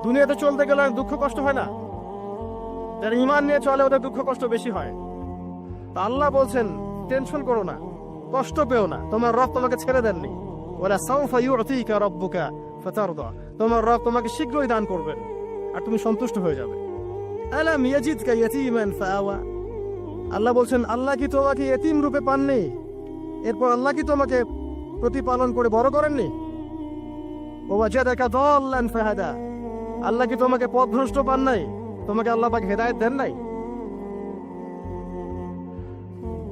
দুনিয়াতে চলতে গেলে দুঃখ কষ্ট হয় না? যারা ঈমান নিয়ে চলে ওদের দুঃখ কষ্ট বেশি হয়। তা আল্লাহ বলছেন টেনশন করো না, কষ্ট পেও না, তোমার রব তোমাকে ছেড়ে দেননি। ওয়ালা সাউফা ইউতিকা রাব্বুকা ফাতারদা, তোমার রব তোমাকে শীঘ্রই দান করবেন আর তুমি সন্তুষ্ট হয়ে যাবে। আলাম ইয়াজিদকা ইয়াতীমান ফাআওয়া, আল্লাহ বলছেন আল্লাহ কি তোমাকে ইতিম রূপে পাননি? এরপর আল্লাহ কি তোমাকে প্রতিপালন করে বড় করেননি? ওয়াজাদাকা দাল্লান ফাহাদা, আল্লাহ কি তোমাকে পথভ্রষ্ট পান নাই? তোমাকে আল্লাহ পাক হেদায়েত দেন নাই?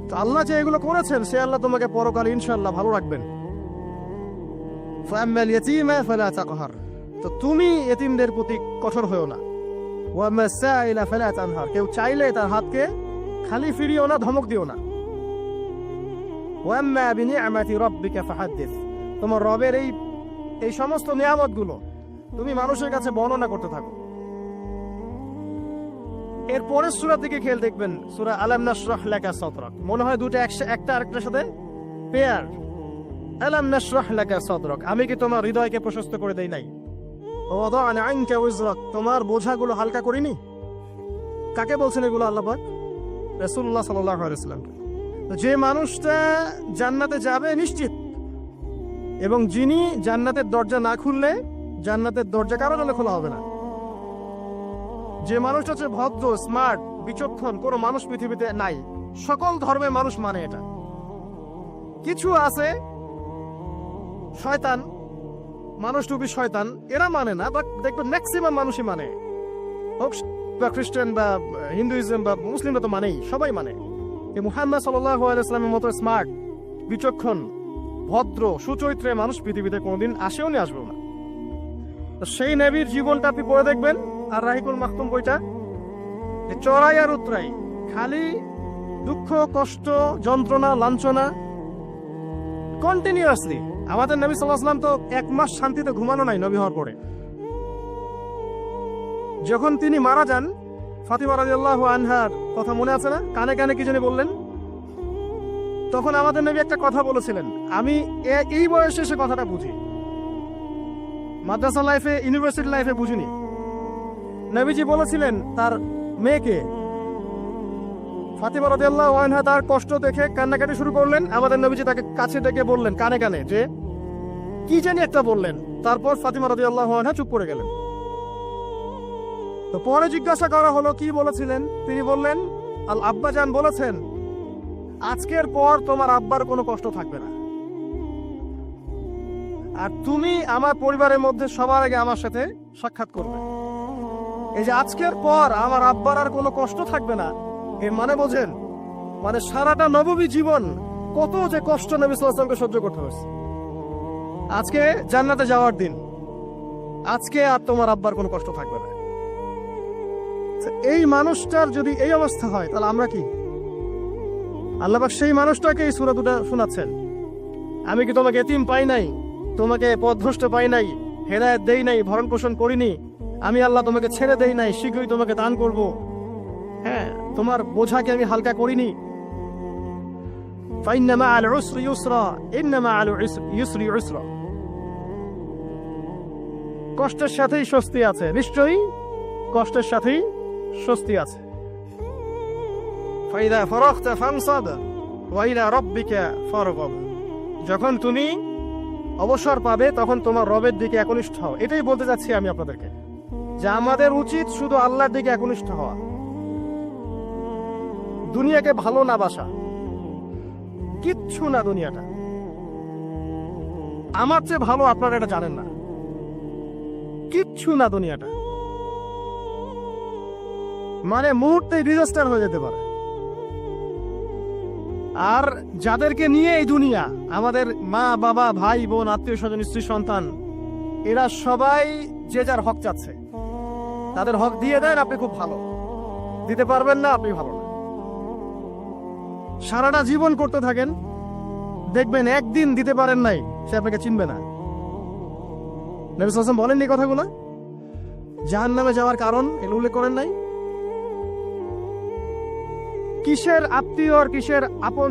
তো আল্লাহ যে এগুলো করেছেন সে আল্লাহ তোমাকে পরকালে ইনশাআল্লাহ ভালো রাখবেন। ফাআম্মাল ইয়াতীমা ফালা তাকহার, তো তুমি এতিমদের প্রতি কঠোর হয়ো না। ওয়াম্মাস সাইলা ফালা তানহার, কেউ চাইলে তার হাতকে খালি ফিরিও না, ধমক দিও না। ওয়াম্মা বিনিআমাতি রাব্বিকা ফাহাদ্দিস, তোমার রবের এই সমস্ত নিয়ামতগুলো তুমি মানুষের কাছে বর্ণনা করতে থাকো। এর পরের সূরার দিকে খেয়াল দেখবেন, সূরা আলাম নাশরাহ লাকা সাদরাক, মনে হয় দুটো একটা আরেকটার সাথে পেয়ার। আলাম নাশরাহ লাকা সাদরাক, আমি কি তোমার হৃদয়কে প্রশস্ত করে দেই নাই? ওয়াদা'না আনকা ওয়িজরাক, তোমার বোঝাগুলো হালকা করিনি? কাকে বলছেন এগুলো আল্লাহ পাক? রাসূলুল্লাহ সাল্লাল্লাহু আলাইহি ওয়াসাল্লাম। যে মানুষটা জান্নাতে যাবে নিশ্চিত, এবং যিনি জান্নাতের দরজা না খুললে জান্নাতের দরজা কারো জন্য খোলা হবে না। যে মানুষটা হচ্ছে ভদ্র, স্মার্ট, বিচক্ষণ, কোনো মানুষ পৃথিবীতে নাই। সকল ধর্মের মানুষ মানে এটা। কিছু আছে শয়তান, মানুষ টুপি শয়তান, এরা মানে না, বাট দেখবেন ম্যাক্সিমাম মানুষই মানে, হোক বা খ্রিস্টান বা হিন্দুইজম বা মুসলিমরা তো মানেই, সবাই মানে। মুহাম্মদ সাল্লাল্লাহু আলাইহি ওয়াসাল্লামের মতো স্মার্ট, বিচক্ষণ, ভদ্র, সুচরিত্রের মানুষ পৃথিবীতে কোনোদিন আসেও নি, আসবেও না। তো সেই নবীর জীবনটা আপনি পড়ে দেখবেন, আর রাহিকুল মাখতুম বইটা, চড়াই আর উতরাই, খালি দুঃখ, কষ্ট, যন্ত্রণা, লাঞ্ছনা, কন্টিনিউয়াসলি। আমাদের নবী সাল্লাল্লাহু আলাইহি ওয়াসাল্লাম তো 1 মাস শান্তিতে ঘুমানো নাই নবী হওয়ার পরে। যখন তিনি মারা যান, ফাতিমা রাদিয়াল্লাহু আনহার কথা মনে আছে না? কানে কানে কি জানি বললেন। তখন আমাদের নবী একটা কথা বলেছিলেন, আমি এই বয়সে সে কথাটা বুঝি, মাদ্রাসা লাইফে, ইউনিভার্সিটি লাইফে বুঝিনি। নবীজি বলেছিলেন তার মেয়েকে, ফাতিমা রাদিয়াল্লাহু আনহা তার কষ্ট দেখে কান্নাকাটি শুরু করলেন। আমাদের নবীজি তাকে কাছে ডেকে বললেন কানে কানে যে কি জানি একটা বললেন। তারপর ফাতিমা রাদিয়াল্লাহু আনহা চুপ করে গেলেন। তো পরে জিজ্ঞাসা করা হলো কি বলেছিলেন? তিনি বললেন, আল আব্বাজান বলেছেন আজকের পর তোমার আব্বার কোনো কষ্ট থাকবে না, আর তুমি আমার পরিবারের মধ্যে সবার আগে আমার সাথে সাক্ষাৎ করবে। এই যে আজকের পর আমার আব্বার আর কোনো কষ্ট থাকবে না, এর মানে বোঝেন, মানে সারাটা নববী জীবন কত যে কষ্ট নবী সাল্লাল্লাহু আলাইহি ওয়াসাল্লামকে সহ্য করতে হয়েছে। আজকে জান্নাতে যাওয়ার দিন, আজকে আর তোমার আব্বার কোনো কষ্ট থাকবে না। এই মানুষটার যদি এই অবস্থা হয় তাহলে আমরা কি? আল্লাহ পাক সেই মানুষটাকে এই সূরা দুটো শোনাচ্ছেন, আমি কি তোমাকে এতিম পাই নাই, তোমাকে পথভ্রষ্ট পাই নাই, হেদায়েত দেই নাই, ভরণ পোষণ করিনি? আমি আল্লাহ তোমাকে ছেড়ে দেই নাই, শীঘ্রই তোমাকে দান করব। হ্যাঁ, তোমার বোঝাকে আমি হালকা করিনি। ফাইন্না মাআল উসরি ইউসরা, ইন্না মাআল ইউসরি ইউসরা, কষ্টের সাথেই স্বস্তি আছে, নিশ্চয়ই কষ্টের সাথেই স্বস্তি আছে। ফাইদা ফারাগতা ফানসাব ওয়া ইলা রাব্বিকা ফারগাব, যখন তুমি অবসর পাবে তখন তোমার রবের দিকে একনিষ্ঠ হও। এটাই বলতে চাচ্ছি আমি আপনাদেরকে, যে আমাদের উচিত শুধু আল্লাহর দিকে একনিষ্ঠ হওয়া, দুনিয়াকে ভালো না বাসা, কিচ্ছু না দুনিয়াটা। আমার চেয়ে ভালো আপনারা এটা জানেন না, কিচ্ছু না দুনিয়াটা, মানে মুহূর্তে ডিজাস্টার হয়ে যেতে পারে। আর যাদেরকে নিয়ে এই দুনিয়া, আমাদের মা বাবা, ভাই বোন, আত্মীয় স্বজন, স্ত্রী সন্তান, এরা সবাই যে যার হক চাচ্ছে, তাদের হক দিয়ে দেন, আপনি খুব ভালো। দিতে পারবেন না, আপনি ভালো না। সারাটা জীবন করতে থাকেন, দেখবেন একদিন দিতে পারেন নাই, সে আপনাকে চিনবে না। নবী সাল্লাল্লাহু আলাইহি ওয়াসাল্লাম বলেননি কথাগুলো? জাহান্নামে যাওয়ার কারণ এগুলো উল্লেখ করেন নাই? কিসের আত্মীয় আর কিসের আপন